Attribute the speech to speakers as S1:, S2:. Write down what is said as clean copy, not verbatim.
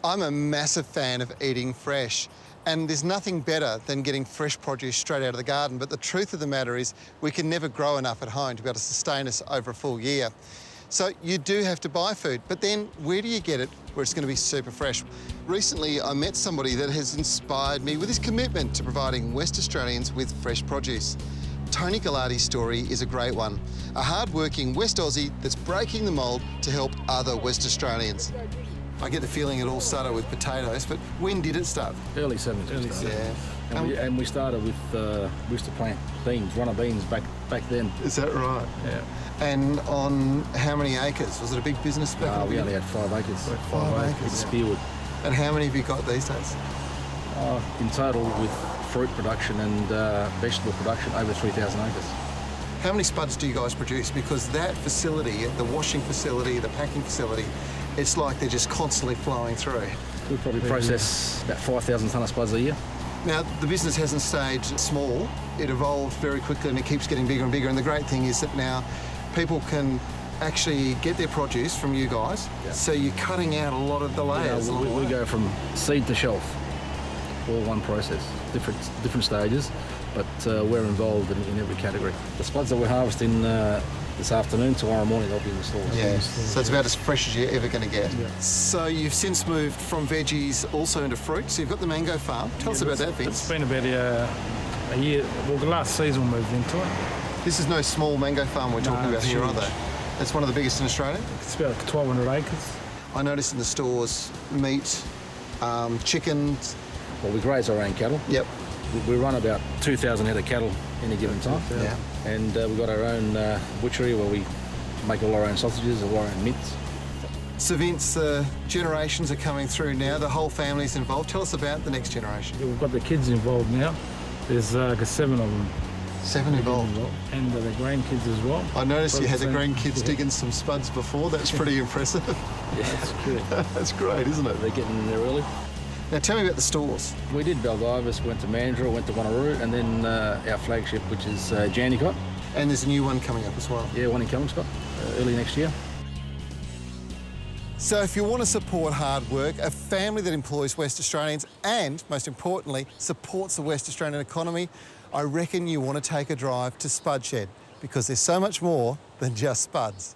S1: I'm a massive fan of eating fresh, and there's nothing better than getting fresh produce straight out of the garden, but the truth of the matter is we can never grow enough at home to be able to sustain us over a full year. So you do have to buy food, but then where do you get it where it's going to be super fresh? Recently, I met somebody that has inspired me with his commitment to providing West Australians with fresh produce. Tony Galati's story is a great one. A hard-working West Aussie that's breaking the mould to help other West Australians. I get the feeling it all started with potatoes, but when did it start?
S2: Early 70s.
S1: Yeah.
S2: And we started with, we used to plant beans, runner beans back then.
S1: Is that right?
S2: Yeah.
S1: And on how many acres? Was it a big business back then?
S2: We only had 5 acres.
S1: 5 acres.
S2: With spearwood.
S1: And how many have you got these days?
S2: In total, with fruit production and vegetable production, over 3,000 acres.
S1: How many spuds do you guys produce? Because that facility, the washing facility, the packing facility, it's like they're just constantly flowing through.
S2: We probably process about 5,000 tonne of spuds a year.
S1: Now, the business hasn't stayed small. It evolved very quickly and it keeps getting bigger and bigger. And the great thing is that now people can actually get their produce from you guys. Yeah. So you're cutting out a lot of the layers.
S2: Yeah, we go from seed to shelf, all one process, different stages, but we're involved in every category. The spuds that we're harvesting this afternoon, tomorrow morning they'll be in the stores.
S1: Yeah, so it's about as fresh as you're ever going to get.
S2: Yeah.
S1: So you've since moved from veggies also into fruit. So you've got the mango farm. Tell us about that, Vince.
S3: It's been about a year. Well, the last season we moved into it.
S1: This is no small mango farm we're talking about here, either. It's one of the biggest in Australia.
S3: It's about 1,200 acres.
S1: I noticed in the stores meat, chicken.
S2: Well, we graze our own cattle.
S1: Yep.
S2: We run about 2,000 head of cattle any given time.
S1: Yeah.
S2: And we've got our own butchery where we make all our own sausages, all our own mince.
S1: So Vince, generations are coming through now. The whole family's involved. Tell us about the next generation.
S3: We've got the kids involved now. There's 7 of them.
S1: 7 involved.
S3: And the grandkids as well.
S1: I noticed you had the grandkids digging some spuds before. That's pretty impressive.
S2: Yeah, that's good.
S1: That's great, isn't it?
S2: They're getting in there early.
S1: Now tell me about the stores.
S2: We did Baldivis, went to Mandurah, went to Wanneroo, and then our flagship, which is Jandakot.
S1: And there's a new one coming up as well.
S2: Yeah, one in Kelmscott, early next year.
S1: So if you want to support hard work, a family that employs West Australians and, most importantly, supports the West Australian economy, I reckon you want to take a drive to Spud Shed because there's so much more than just spuds.